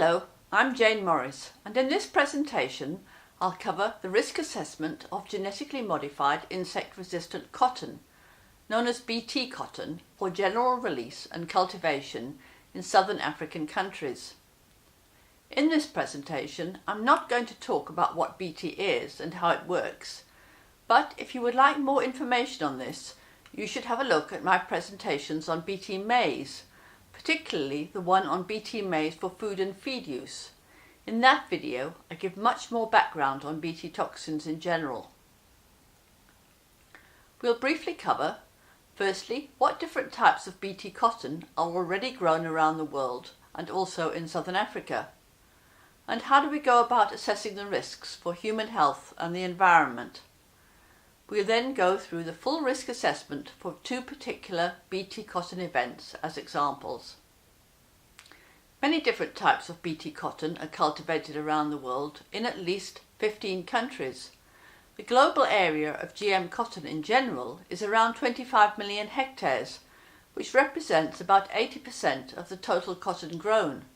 Hello, I'm Jane Morris, and in this presentation I'll cover the risk assessment of genetically modified insect-resistant cotton, known as BT cotton, for general release and cultivation in southern African countries. In this presentation I'm not going to talk about what BT is and how it works, but if you would like more information on this, you should have a look at my presentations on BT maize, particularly the one on BT maize for food and feed use. In that video, I give much more background on BT toxins in general. We'll briefly cover, firstly, what different types of BT cotton are already grown around the world and also in southern Africa, and how do we go about assessing the risks for human health and the environment. We'll then go through the full risk assessment for two particular BT cotton events as examples. Many different types of BT cotton are cultivated around the world in at least 15 countries. The global area of GM cotton in general is around 25 million hectares, which represents about 80% of the total cotton grown.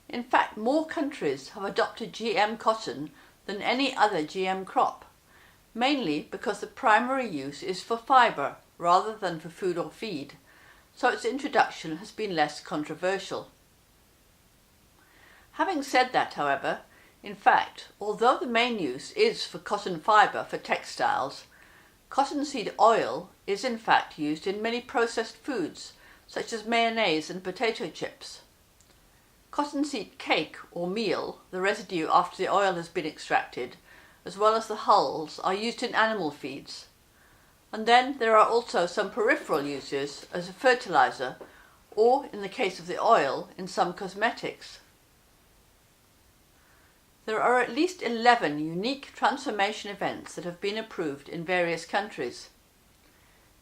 In fact, more countries have adopted GM cotton than any other GM crop, mainly because the primary use is for fibre rather than for food or feed, so its introduction has been less controversial. Having said that, however, in fact, although the main use is for cotton fibre for textiles, cottonseed oil is in fact used in many processed foods such as mayonnaise and potato chips. Cottonseed cake or meal, the residue after the oil has been extracted, as well as the hulls, are used in animal feeds. And then there are also some peripheral uses as a fertilizer, or in the case of the oil, in some cosmetics. There are at least 11 unique transformation events that have been approved in various countries.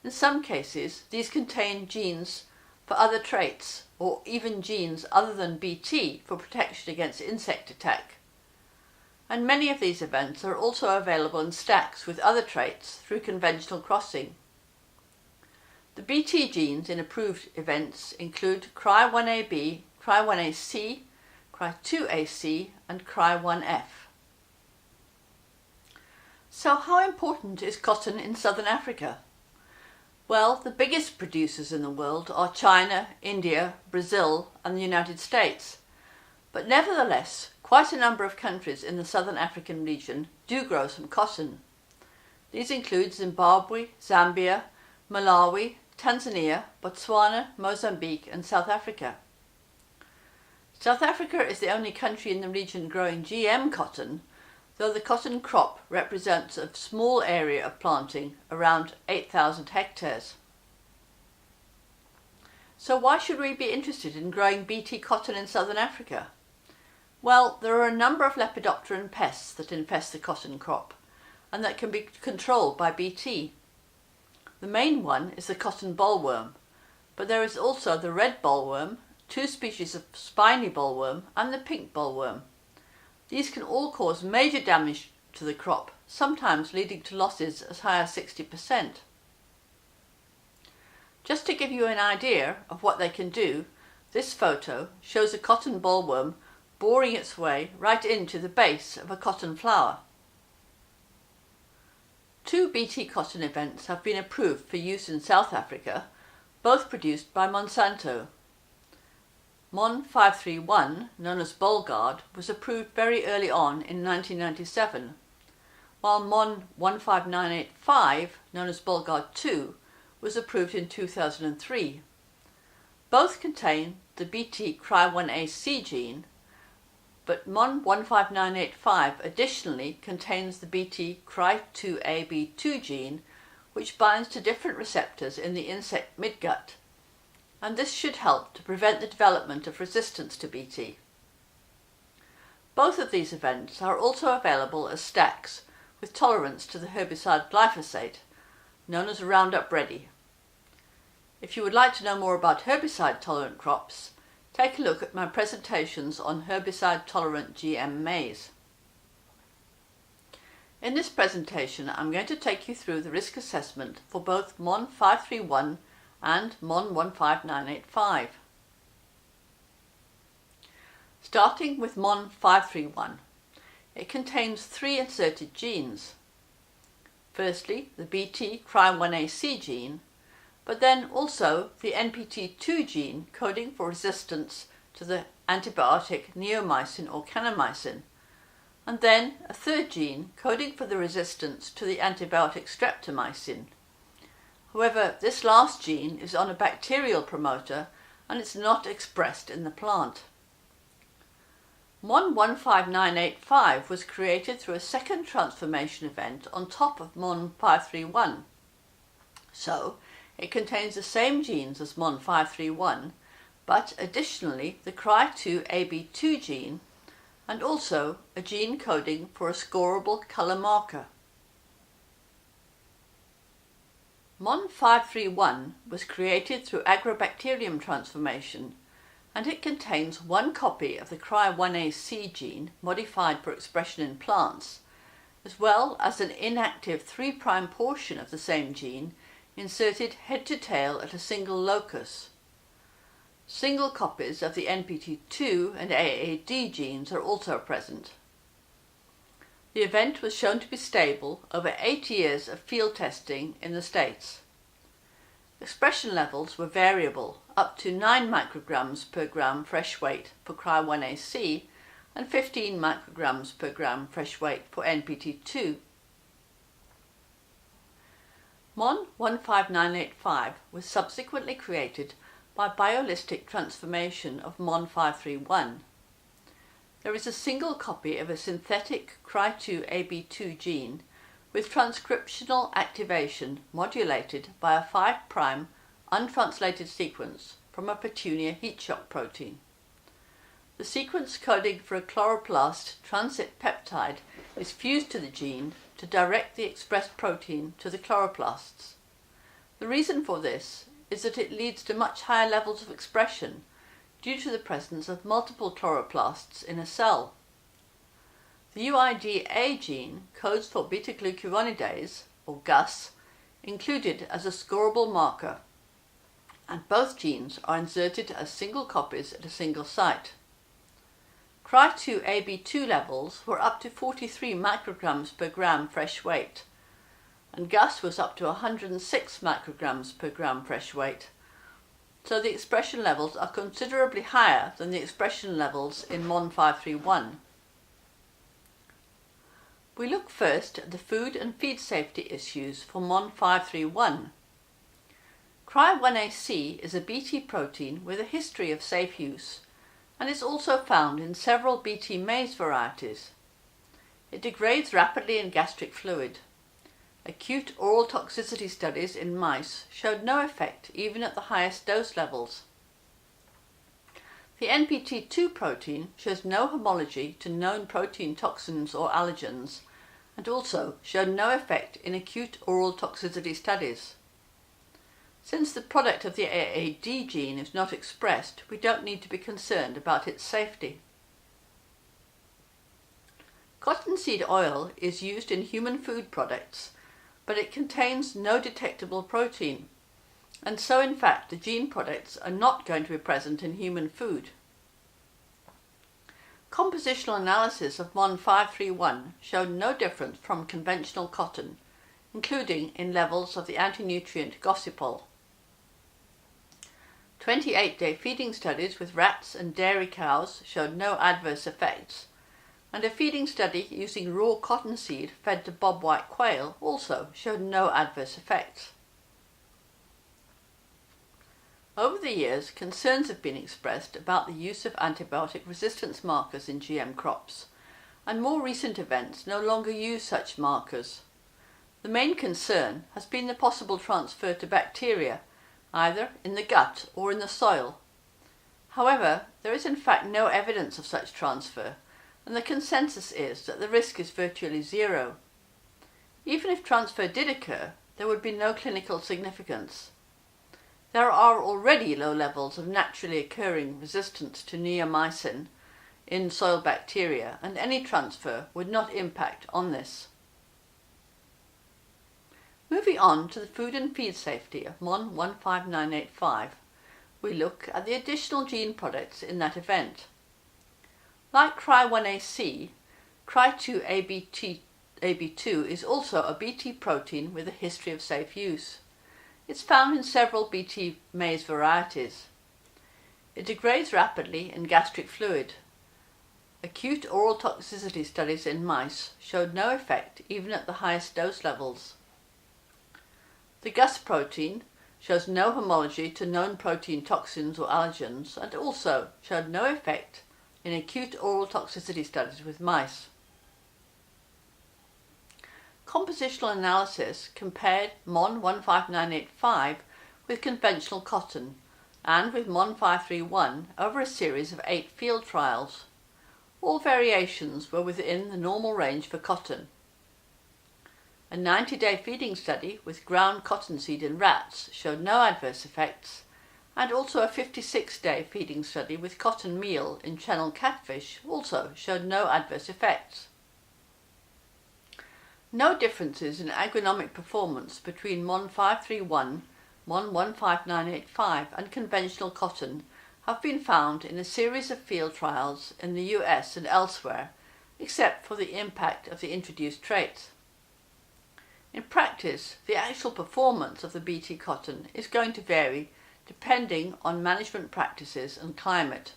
In some cases, these contain genes for other traits, or even genes other than BT for protection against insect attack. And many of these events are also available in stacks with other traits through conventional crossing. The BT genes in approved events include Cry1AB, Cry1AC, Cry2AC and Cry1F. So how important is cotton in southern Africa? Well, the biggest producers in the world are China, India, Brazil and the United States. But nevertheless, quite a number of countries in the southern African region do grow some cotton. These include Zimbabwe, Zambia, Malawi, Tanzania, Botswana, Mozambique and South Africa. South Africa is the only country in the region growing GM cotton, though the cotton crop represents a small area of planting, around 8,000 hectares. So why should we be interested in growing BT cotton in southern Africa? Well, there are a number of lepidopteran pests that infest the cotton crop and that can be controlled by BT. The main one is the cotton bollworm, but there is also the red bollworm, two species of spiny bollworm and the pink bollworm. These can all cause major damage to the crop, sometimes leading to losses as high as 60%. Just to give you an idea of what they can do, this photo shows a cotton bollworm boring its way right into the base of a cotton flower. Two BT cotton events have been approved for use in South Africa, both produced by Monsanto. MON 531, known as Bollgard, was approved very early on in 1997, while MON 15985, known as Bollgard 2, was approved in 2003. Both contain the BT Cry1AC gene, but MON 15985 additionally contains the BT Cry2AB2 gene, which binds to different receptors in the insect midgut, and this should help to prevent the development of resistance to BT. Both of these events are also available as stacks with tolerance to the herbicide glyphosate, known as Roundup Ready. If you would like to know more about herbicide-tolerant crops, take a look at my presentations on herbicide-tolerant GM maize. In this presentation, I'm going to take you through the risk assessment for both MON 531 and MON 15985. Starting with MON531, it contains 3 inserted genes. Firstly, the Bt Cry1ac gene, but then also the NPT2 gene coding for resistance to the antibiotic neomycin or kanamycin, and then a third gene coding for the resistance to the antibiotic streptomycin. However, this last gene is on a bacterial promoter and it's not expressed in the plant. MON15985 was created through a second transformation event on top of MON531. So, it contains the same genes as MON531, but additionally the Cry2AB2 gene and also a gene coding for a scorable colour marker. MON531 was created through agrobacterium transform' and it contains 1 copy of the Cry1ac gene modified for expression in plants, as well as an inactive 3' portion of the same gene inserted head to tail at a single locus. Single copies of the NPT2 and AAD genes are also present. The event was shown to be stable over 8 years of field testing in the States. Expression levels were variable, up to 9 micrograms per gram fresh weight for Cry1ac and 15 micrograms per gram fresh weight for NPT2. MON15985 was subsequently created by biolistic transformation of MON531. There is a single copy of a synthetic Cry2AB2 gene with transcriptional activation modulated by a 5' untranslated sequence from a Petunia heat shock protein. The sequence coding for a chloroplast transit peptide is fused to the gene to direct the expressed protein to the chloroplasts. The reason for this is that it leads to much higher levels of expression due to the presence of multiple chloroplasts in a cell. The UIDA gene codes for beta-glucuronidase, or GUS, included as a scorable marker, and both genes are inserted as single copies at a single site. Cry2AB2 levels were up to 43 micrograms per gram fresh weight, and GUS was up to 106 micrograms per gram fresh weight, so the expression levels are considerably higher than the expression levels in MON531. We look first at the food and feed safety issues for MON531. Cry1ac is a Bt protein with a history of safe use and is also found in several Bt maize varieties. It degrades rapidly in gastric fluid. Acute oral toxicity studies in mice showed no effect even at the highest dose levels. The NPT2 protein shows no homology to known protein toxins or allergens and also showed no effect in acute oral toxicity studies. Since the product of the AAD gene is not expressed, we don't need to be concerned about its safety. Cottonseed oil is used in human food products, but it contains no detectable protein, and so in fact the gene products are not going to be present in human food. Compositional analysis of MON531 showed no difference from conventional cotton, including in levels of the antinutrient gossypol. 28-day feeding studies with rats and dairy cows showed no adverse effects, and a feeding study using raw cottonseed fed to bobwhite quail also showed no adverse effects. Over the years, concerns have been expressed about the use of antibiotic resistance markers in GM crops, and more recent events no longer use such markers. The main concern has been the possible transfer to bacteria, either in the gut or in the soil. However, there is in fact no evidence of such transfer, and the consensus is that the risk is virtually zero. Even if transfer did occur, there would be no clinical significance. There are already low levels of naturally occurring resistance to neomycin in soil bacteria, and any transfer would not impact on this. Moving on to the food and feed safety of MON15985, we look at the additional gene products in that event. Like Cry1AC, Cry2AB2 is also a Bt protein with a history of safe use. It's found in several Bt maize varieties. It degrades rapidly in gastric fluid. Acute oral toxicity studies in mice showed no effect even at the highest dose levels. The Gus protein shows no homology to known protein toxins or allergens and also showed no effect in acute oral toxicity studies with mice. Compositional analysis compared MON 15985 with conventional cotton and with MON 531 over a series of 8 field trials. All variations were within the normal range for cotton. A 90-day feeding study with ground cottonseed in rats showed no adverse effects, and also a 56-day feeding study with cotton meal in channel catfish also showed no adverse effects. No differences in agronomic performance between MON 531, MON 15985 and conventional cotton have been found in a series of field trials in the US and elsewhere, except for the impact of the introduced traits. In practice, the actual performance of the Bt cotton is going to vary depending on management practices and climate.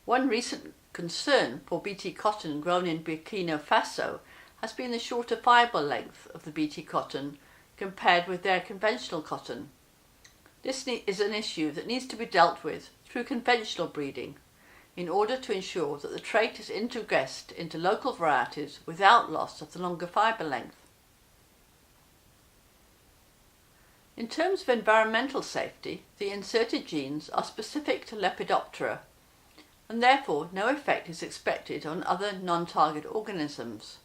One recent concern for Bt cotton grown in Burkina Faso has been the shorter fibre length of the Bt cotton compared with their conventional cotton. This is an issue that needs to be dealt with through conventional breeding in order to ensure that the trait is introgressed into local varieties without loss of the longer fibre length. In terms of environmental safety, the inserted genes are specific to Lepidoptera, and therefore no effect is expected on other non-target organisms.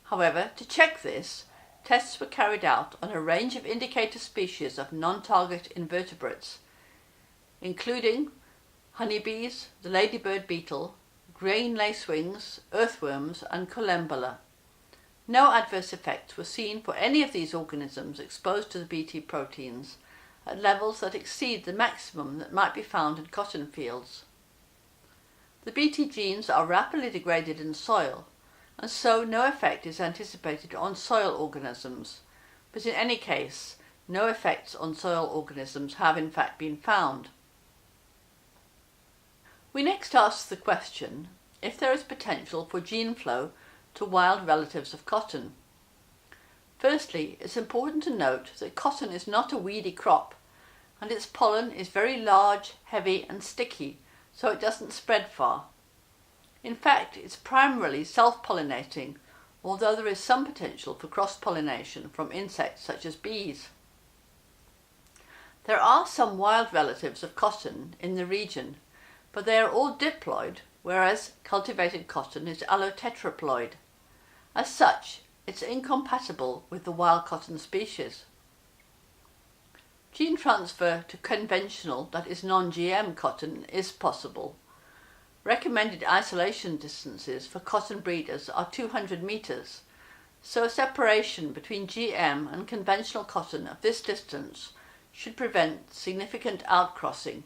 However, to check this, tests were carried out on a range of indicator species of non-target invertebrates, including honeybees, the ladybird beetle, green lacewings, earthworms, and collembola. No adverse effects were seen for any of these organisms exposed to the Bt proteins at levels that exceed the maximum that might be found in cotton fields. The Bt genes are rapidly degraded in soil, and so no effect is anticipated on soil organisms, but in any case, no effects on soil organisms have in fact been found. We next ask the question if there is potential for gene flow to wild relatives of cotton. Firstly, it's important to note that cotton is not a weedy crop, and its pollen is very large, heavy and sticky, so it doesn't spread far. In fact, it's primarily self-pollinating, although there is some potential for cross-pollination from insects such as bees. There are some wild relatives of cotton in the region, but they are all diploid, whereas cultivated cotton is allotetraploid. As such, it's incompatible with the wild cotton species. Gene transfer to conventional, that is non-GM cotton, is possible. Recommended isolation distances for cotton breeders are 200 meters, so a separation between GM and conventional cotton of this distance should prevent significant outcrossing.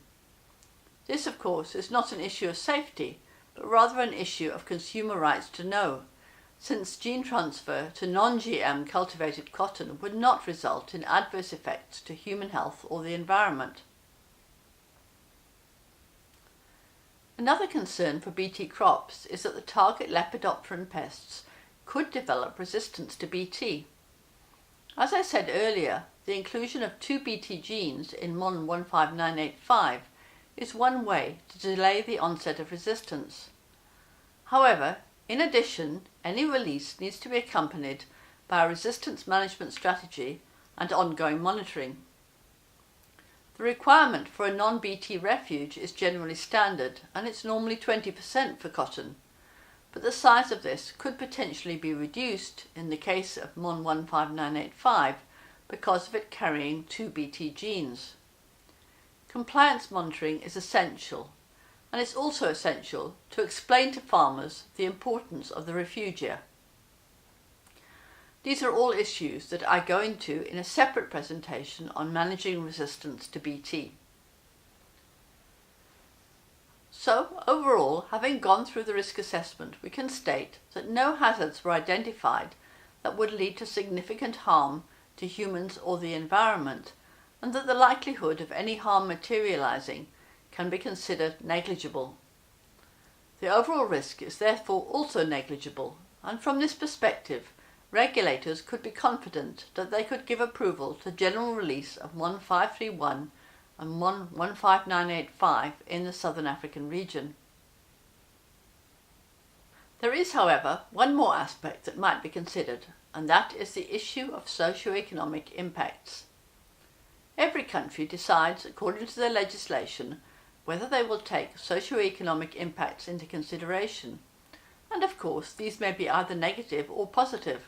This, of course, is not an issue of safety, but rather an issue of consumer rights to know, since gene transfer to non-GM cultivated cotton would not result in adverse effects to human health or the environment. Another concern for Bt crops is that the target Lepidopteran pests could develop resistance to Bt. As I said earlier, the inclusion of 2 Bt genes in MON 15985 is one way to delay the onset of resistance. However, in addition, any release needs to be accompanied by a resistance management strategy and ongoing monitoring. The requirement for a non-Bt refuge is generally standard, and it's normally 20% for cotton, but the size of this could potentially be reduced in the case of MON 15985 because of it carrying 2 Bt genes. Compliance monitoring is essential, and it's also essential to explain to farmers the importance of the refugia. These are all issues that I go into in a separate presentation on managing resistance to Bt. So, overall, having gone through the risk assessment, we can state that no hazards were identified that would lead to significant harm to humans or the environment, and that the likelihood of any harm materializing can be considered negligible. The overall risk is therefore also negligible, and from this perspective, regulators could be confident that they could give approval to general release of MON 531 and MON 15985 in the Southern African region. There is, however, one more aspect that might be considered, and that is the issue of socio-economic impacts. Every country decides, according to their legislation, whether they will take socio-economic impacts into consideration, and of course these may be either negative or positive.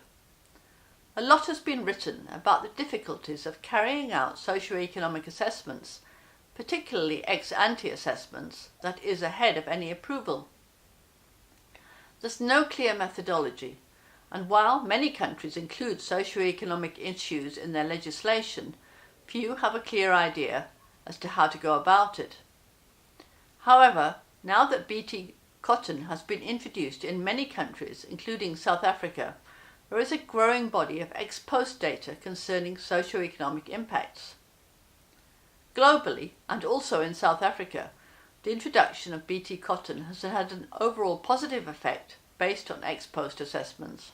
A lot has been written about the difficulties of carrying out socio-economic assessments, particularly ex-ante assessments, that is ahead of any approval. There's no clear methodology, and while many countries include socio-economic issues in their legislation, few have a clear idea as to how to go about it. However, now that BT cotton has been introduced in many countries, including South Africa, there is a growing body of ex-post data concerning socio-economic impacts. Globally, and also in South Africa, the introduction of BT cotton has had an overall positive effect based on ex-post assessments.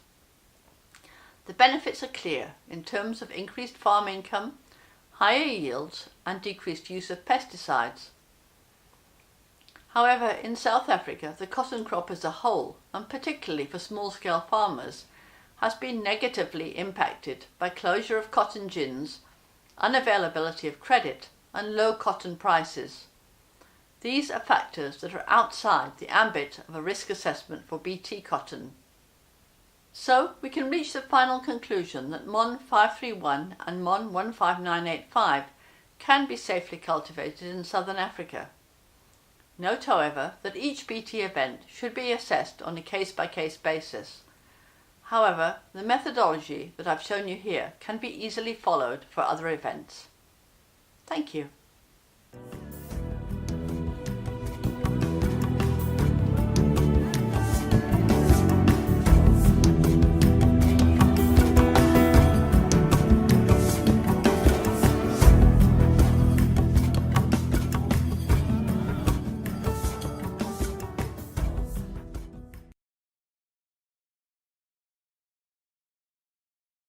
The benefits are clear in terms of increased farm income, higher yields, and decreased use of pesticides. However, in South Africa, the cotton crop as a whole, and particularly for small-scale farmers, has been negatively impacted by closure of cotton gins, unavailability of credit, and low cotton prices. These are factors that are outside the ambit of a risk assessment for BT cotton. So, we can reach the final conclusion that MON 531 and MON 15985 can be safely cultivated in Southern Africa. Note, however, that each BT event should be assessed on a case-by-case basis. However, the methodology that I've shown you here can be easily followed for other events. Thank you.